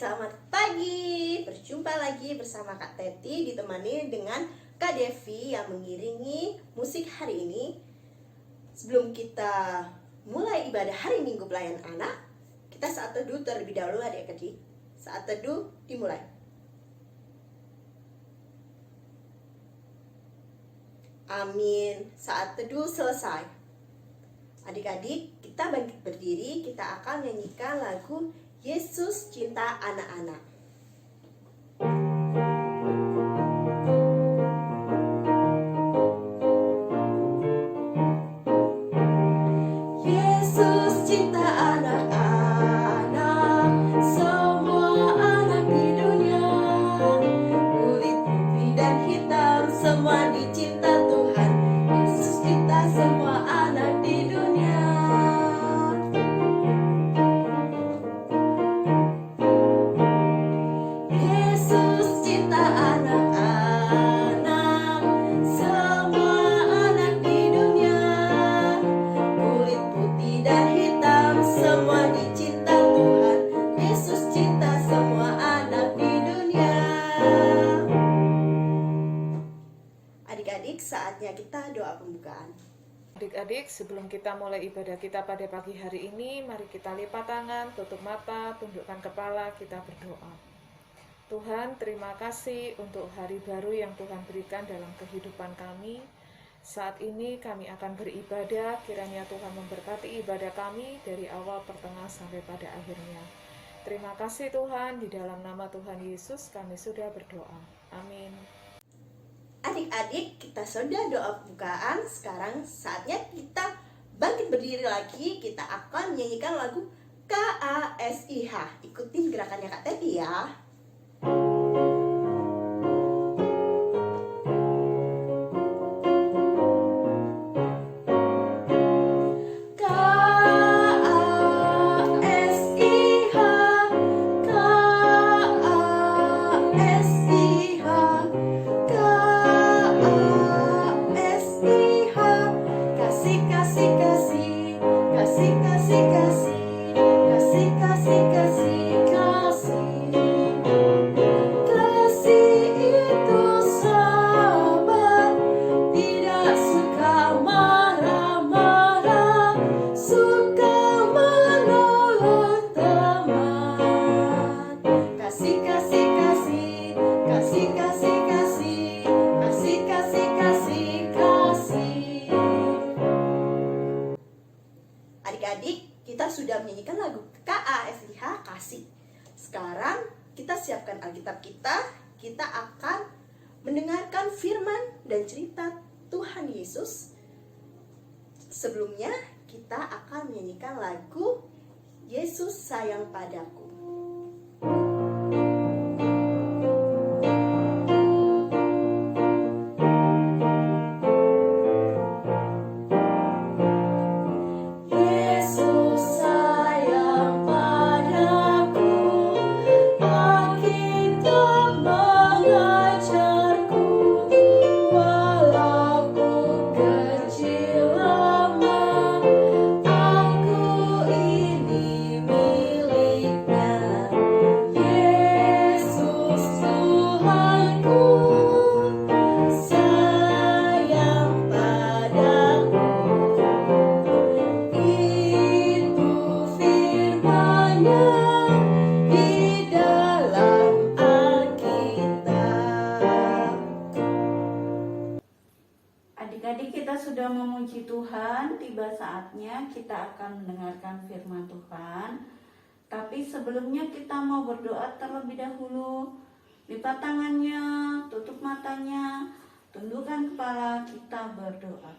selamat pagi. Berjumpa lagi bersama Kak Teti, ditemani dengan Kak Devi yang mengiringi musik hari ini. Sebelum kita mulai ibadah hari Minggu Pelayan Anak, kita saat teduh terlebih dahulu adik-adik. Saat teduh dimulai. Amin. Saat teduh selesai. Adik-adik, kita bangkit berdiri, kita akan menyanyikan lagu Yesus Cinta Anak-anak. Yesus cinta anak-anak, semua anak di dunia. Kulit putih dan hitam, semua dicinta Tuhan. Yesus cinta semua anak di dunia. Yesus cinta anak-anak, semua anak di dunia. Kulit putih dan hitam, semua dicinta Tuhan. Yesus cinta semua anak di dunia. Adik-adik, saatnya kita doa pembukaan. Adik-adik, sebelum kita mulai ibadah kita pada pagi hari ini, mari kita lipat tangan, tutup mata, tundukkan kepala, kita berdoa. Tuhan, terima kasih untuk hari baru yang Tuhan berikan dalam kehidupan kami. Saat ini kami akan beribadah, kiranya Tuhan memberkati ibadah kami dari awal, pertengahan, sampai pada akhirnya. Terima kasih Tuhan, di dalam nama Tuhan Yesus kami sudah berdoa. Amin. Adik-adik, kita sudah doa pembukaan. Sekarang saatnya kita bangkit berdiri lagi. Kita akan menyanyikan lagu KASIH. Ikutin gerakannya Kak Teti ya. Adik-adik, kita sudah menyanyikan lagu KASIH, Kasih. Sekarang kita siapkan Alkitab kita. Kita akan mendengarkan firman dan cerita Tuhan Yesus. Sebelumnya kita akan menyanyikan lagu Yesus Sayang Padaku. Adik-adik, kita sudah memuji Tuhan, tiba saatnya kita akan mendengarkan firman Tuhan. Tapi sebelumnya kita mau berdoa terlebih dahulu. Lipat tangannya, tutup matanya, tundukkan kepala, kita berdoa.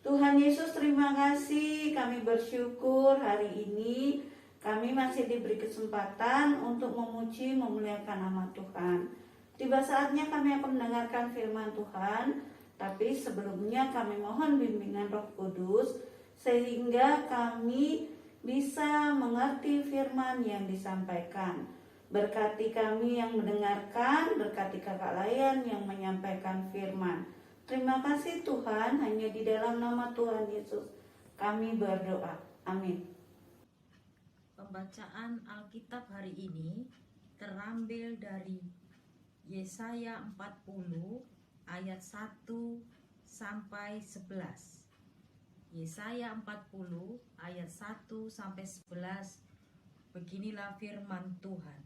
Tuhan Yesus, terima kasih, kami bersyukur hari ini kami masih diberi kesempatan untuk memuji, memuliakan nama Tuhan. Tiba saatnya kami akan mendengarkan firman Tuhan. Tapi sebelumnya kami mohon bimbingan Roh Kudus sehingga kami bisa mengerti firman yang disampaikan. Berkati kami yang mendengarkan, berkati Kakak Layan yang menyampaikan firman. Terima kasih Tuhan, hanya di dalam nama Tuhan Yesus kami berdoa. Amin. Pembacaan Alkitab hari ini terambil dari Yesaya 40 ayat 1 sampai 11. Yesaya 40 ayat 1 sampai 11. Beginilah firman Tuhan.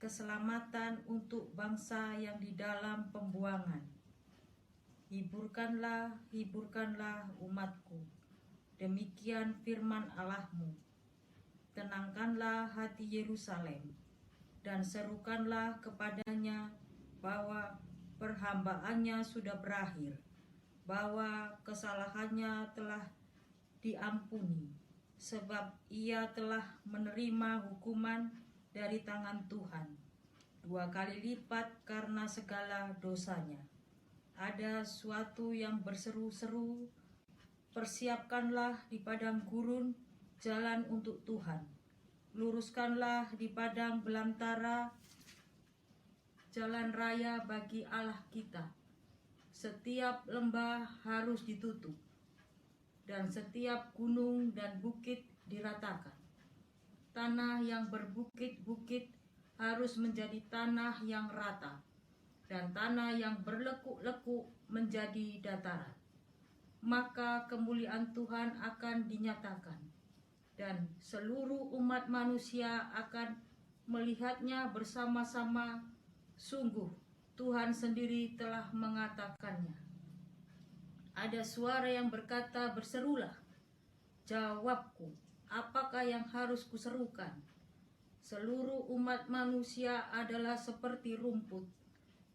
Keselamatan untuk bangsa yang di dalam pembuangan. Hiburkanlah, hiburkanlah umatku. Demikian firman Allahmu. Tenangkanlah hati Yerusalem, dan serukanlah kepadanya bahwa perhambaannya sudah berakhir, bahwa kesalahannya telah diampuni, sebab ia telah menerima hukuman dari tangan Tuhan 2 kali lipat karena segala dosanya. Ada suatu yang berseru-seru, persiapkanlah di padang gurun jalan untuk Tuhan. Luruskanlah di padang belantara jalan raya bagi Allah kita. Setiap lembah harus ditutup, dan setiap gunung dan bukit diratakan. Tanah yang berbukit-bukit harus menjadi tanah yang rata, dan tanah yang berlekuk-lekuk menjadi dataran. Maka kemuliaan Tuhan akan dinyatakan, dan seluruh umat manusia akan melihatnya bersama-sama. Sungguh Tuhan sendiri telah mengatakannya. Ada suara yang berkata, berserulah. Jawabku, apakah yang harus kuserukan? Seluruh umat manusia adalah seperti rumput,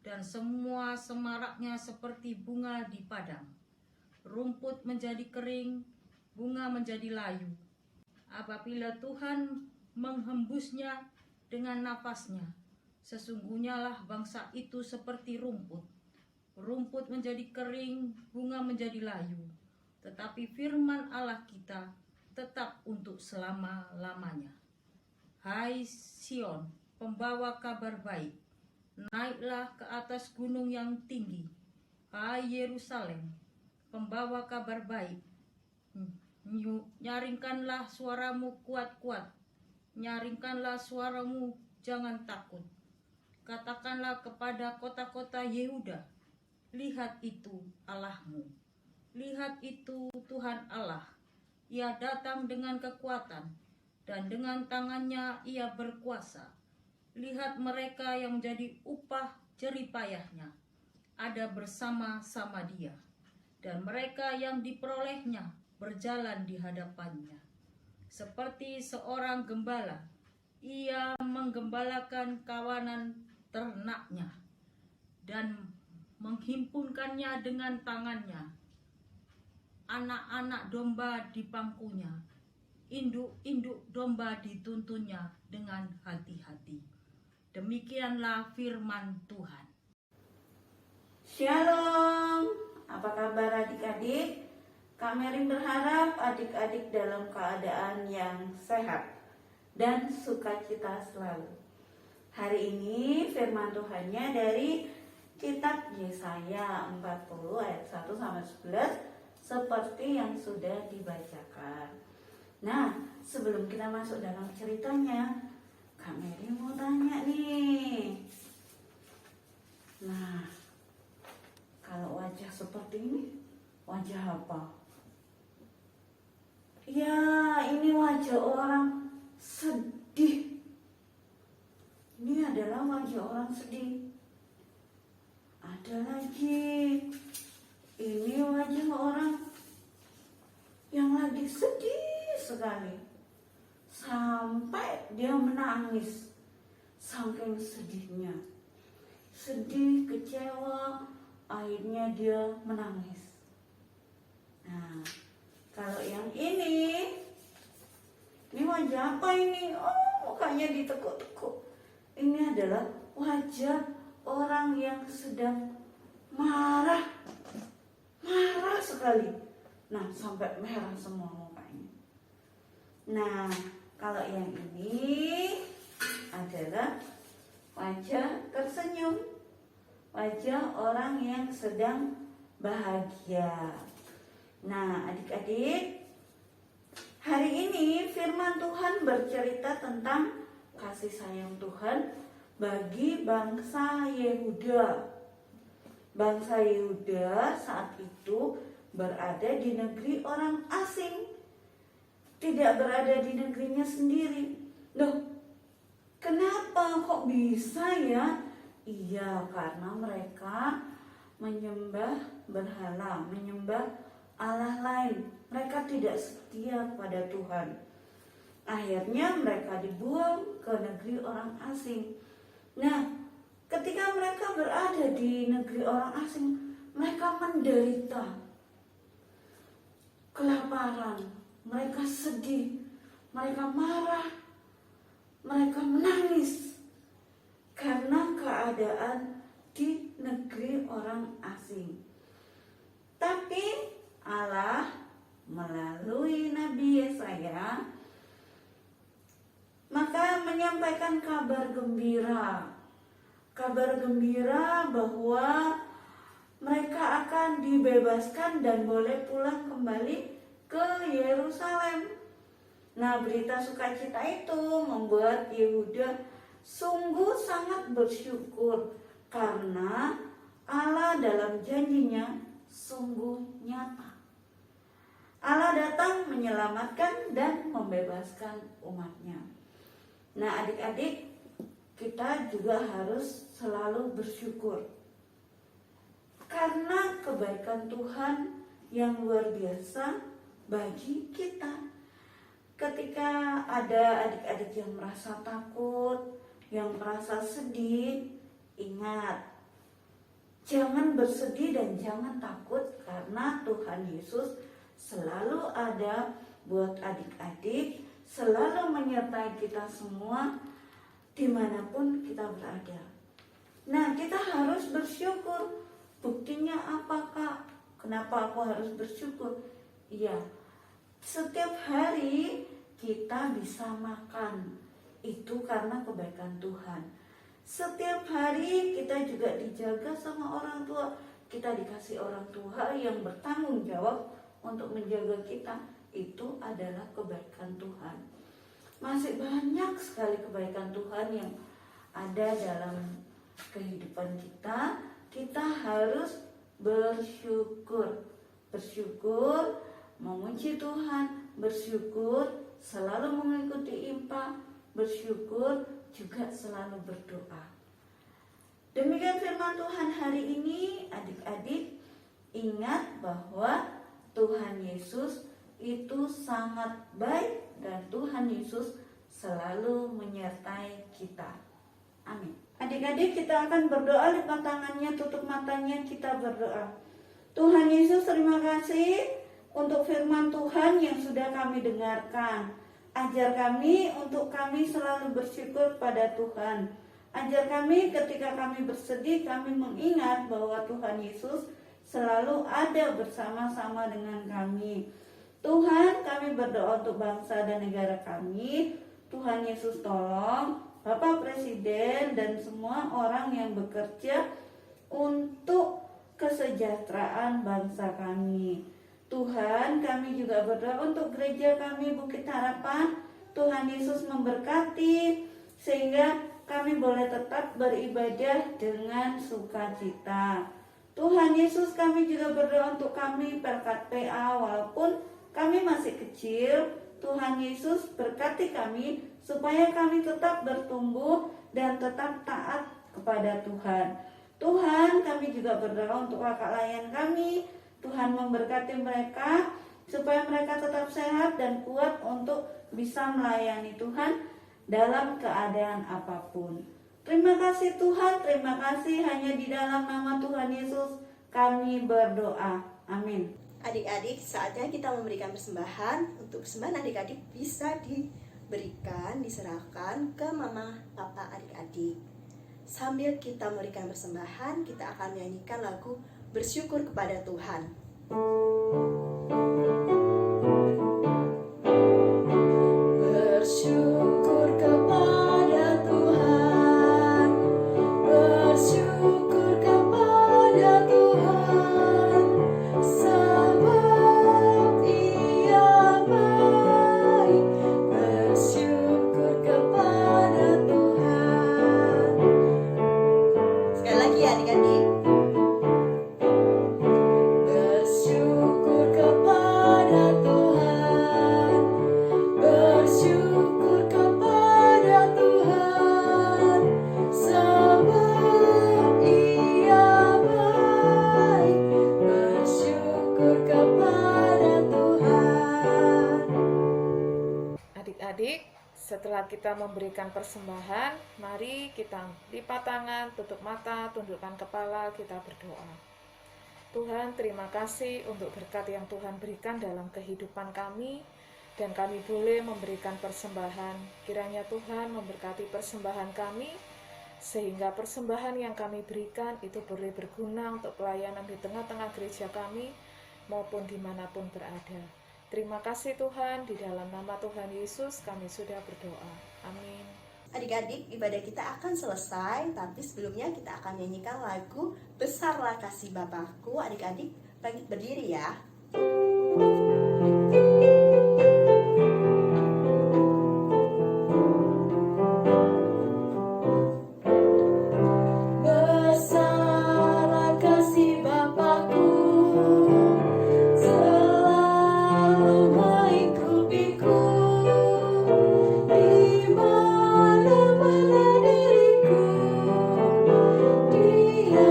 dan semua semaraknya seperti bunga di padang. Rumput menjadi kering, bunga menjadi layu. Apabila Tuhan menghembusnya dengan nafasnya, sesungguhnya lah bangsa itu seperti rumput. Rumput menjadi kering, bunga menjadi layu. Tetapi firman Allah kita tetap untuk selama-lamanya. Hai Sion, pembawa kabar baik, naiklah ke atas gunung yang tinggi. Hai Yerusalem, pembawa kabar baik, nyaringkanlah suaramu kuat-kuat. Nyaringkanlah suaramu, jangan takut. Katakanlah kepada kota-kota Yehuda, lihat itu Allahmu. Lihat itu Tuhan Allah. Ia datang dengan kekuatan, dan dengan tangannya ia berkuasa. Lihat mereka yang menjadi upah jeripayahnya ada bersama-sama dia, dan mereka yang diperolehnya berjalan di hadapannya. Seperti seorang gembala, ia menggembalakan kawanan ternaknya dan menghimpunkannya dengan tangannya. Anak-anak domba di pangkunya, induk-induk domba dituntunnya dengan hati-hati. Demikianlah firman Tuhan. Shalom, apa kabar adik-adik? Kak Mary berharap adik-adik dalam keadaan yang sehat dan sukacita selalu. Hari ini firman Tuhannya dari kitab Yesaya 40 ayat 1 sampai 11 seperti yang sudah dibacakan. Nah, sebelum kita masuk dalam ceritanya, Kak Mary mau tanya nih. Nah, kalau wajah seperti ini, wajah apa? Ya, ini wajah orang sedih. Ini adalah wajah orang sedih. Ada lagi, ini wajah orang yang lagi sedih sekali, sampai dia menangis saking sedihnya. Sedih, kecewa, akhirnya dia menangis. Nah, kalau yang ini wajah apa ini? Oh, mukanya ditekuk-tekuk. Ini adalah wajah orang yang sedang marah sekali. Nah, sampai merah semua mukanya. Nah, kalau yang ini adalah wajah tersenyum, wajah orang yang sedang bahagia. Nah, adik-adik, hari ini firman Tuhan bercerita tentang kasih sayang Tuhan bagi bangsa Yehuda. Bangsa Yehuda saat itu berada di negeri orang asing, tidak berada di negerinya sendiri. Loh, kenapa kok bisa ya? Iya, karena mereka menyembah berhala, menyembah Allah lain. Mereka tidak setia pada Tuhan. Akhirnya mereka dibuang ke negeri orang asing. Nah, ketika mereka berada di negeri orang asing, mereka menderita kelaparan, mereka sedih, mereka marah, mereka menangis karena keadaan di negeri orang asing. Tapi Allah melalui Nabi Yesaya maka menyampaikan kabar gembira bahwa mereka akan dibebaskan dan boleh pulang kembali ke Yerusalem. Nah, berita sukacita itu membuat Yehuda sungguh sangat bersyukur karena Allah dalam janjinya sungguh nyata. Allah datang menyelamatkan dan membebaskan umatnya. Nah, adik-adik, kita juga harus selalu bersyukur karena kebaikan Tuhan yang luar biasa bagi kita. Ketika ada adik-adik yang merasa takut, yang merasa sedih, ingat, jangan bersedih dan jangan takut karena Tuhan Yesus selalu ada buat adik-adik, selalu menyertai kita semua dimanapun kita berada. Nah, kita harus bersyukur. Buktinya apa, Kak? Kenapa aku harus bersyukur? Iya, setiap hari kita bisa makan. Itu karena kebaikan Tuhan. Setiap hari kita juga dijaga sama orang tua. Kita dikasih orang tua yang bertanggung jawab untuk menjaga kita. Itu adalah kebaikan Tuhan. Masih banyak sekali kebaikan Tuhan yang ada dalam kehidupan kita. Kita harus bersyukur. Bersyukur, memuji Tuhan, bersyukur, selalu mengikuti IMPA, bersyukur, juga selalu berdoa. Demikian firman Tuhan hari ini, adik-adik. Ingat bahwa Tuhan Yesus itu sangat baik dan Tuhan Yesus selalu menyertai kita. Amin. Adik-adik, kita akan berdoa, lipat tangannya, tutup matanya, kita berdoa. Tuhan Yesus, terima kasih untuk firman Tuhan yang sudah kami dengarkan. Ajar kami untuk kami selalu bersyukur pada Tuhan. Ajar kami ketika kami bersedih, kami mengingat bahwa Tuhan Yesus selalu ada bersama-sama dengan kami. Tuhan, kami berdoa untuk bangsa dan negara kami. Tuhan Yesus tolong Bapak Presiden dan semua orang yang bekerja untuk kesejahteraan bangsa kami. Tuhan, kami juga berdoa untuk gereja kami Bukit Harapan. Tuhan Yesus memberkati sehingga kami boleh tetap beribadah dengan sukacita. Tuhan Yesus, kami juga berdoa untuk kami Perkat PA walaupun kami masih kecil. Tuhan Yesus berkati kami supaya kami tetap bertumbuh dan tetap taat kepada Tuhan. Tuhan, kami juga berdoa untuk kakak layan kami. Tuhan memberkati mereka supaya mereka tetap sehat dan kuat untuk bisa melayani Tuhan dalam keadaan apapun. Terima kasih Tuhan, terima kasih, hanya di dalam nama Tuhan Yesus kami berdoa. Amin. Adik-adik, saatnya kita memberikan persembahan. Untuk persembahan adik-adik bisa diberikan, diserahkan ke mama, papa, adik-adik. Sambil kita memberikan persembahan, kita akan menyanyikan lagu Bersyukur kepada Tuhan. Bersyukur kepada Tuhan, bersyukur kepada Tuhan, sebab Ia baik. Bersyukur kepada Setelah kita memberikan persembahan, mari kita lipat tangan, tutup mata, tundukkan kepala, kita berdoa. Tuhan, terima kasih untuk berkat yang Tuhan berikan dalam kehidupan kami, dan kami boleh memberikan persembahan. Kiranya Tuhan memberkati persembahan kami, sehingga persembahan yang kami berikan itu boleh berguna untuk pelayanan di tengah-tengah gereja kami, maupun dimanapun berada. Terima kasih Tuhan, di dalam nama Tuhan Yesus kami sudah berdoa. Amin. Adik-adik, ibadah kita akan selesai, tapi sebelumnya kita akan nyanyikan lagu Besarlah Kasih Bapakku. Adik-adik, bangkit berdiri ya. Besarlah kasih Bapakku, selalu mengikupiku, di mana-mana diriku, Dia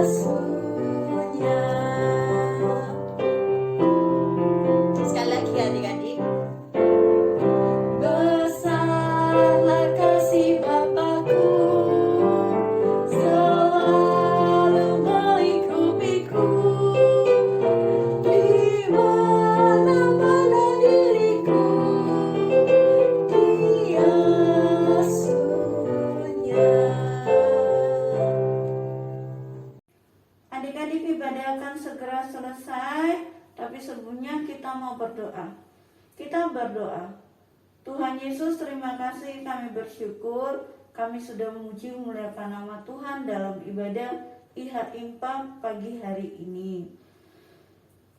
asuhnya. Sekali lagi adik-adik. Besarlah kasih Bapakku, selalu mengikupiku, di mana-mana diriku, Dia asuhnya. Adik-adik, ibadah akan segera selesai, tapi sebelumnya kita mau berdoa. Kita berdoa. Tuhan Yesus, terima kasih, kami bersyukur kami sudah memuji memuliakan nama Tuhan dalam ibadah Ihad Impak pagi hari ini.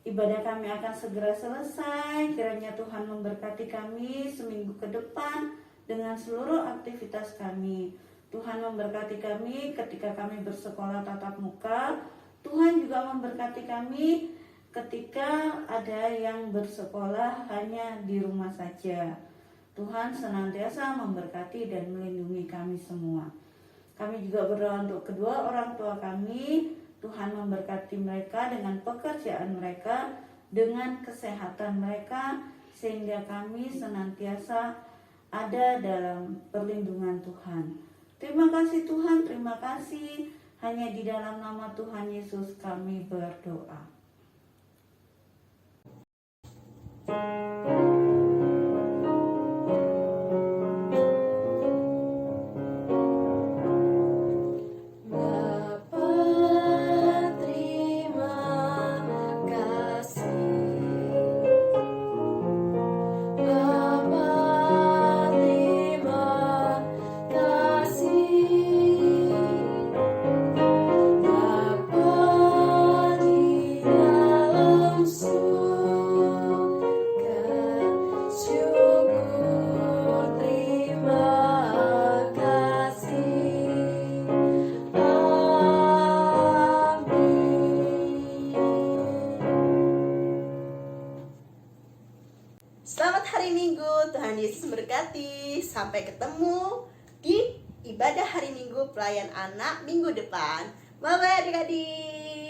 Ibadah kami akan segera selesai. Kiranya Tuhan memberkati kami seminggu ke depan dengan seluruh aktivitas kami. Tuhan memberkati kami ketika kami bersekolah tatap muka. Tuhan juga memberkati kami ketika ada yang bersekolah hanya di rumah saja. Tuhan senantiasa memberkati dan melindungi kami semua. Kami juga berdoa untuk kedua orang tua kami. Tuhan memberkati mereka dengan pekerjaan mereka, dengan kesehatan mereka, sehingga kami senantiasa ada dalam perlindungan Tuhan. Terima kasih Tuhan, terima kasih. Hanya di dalam nama Tuhan Yesus kami berdoa. Bapa, terima kasih. Bapa, terima kasih. Bapa di dalam surga, syukur terima kasih. Selamat hari Minggu, Tuhan Yesus memberkati. Sampai ketemu di ibadah hari Minggu pelayan anak minggu depan. Bye-bye adik-adik.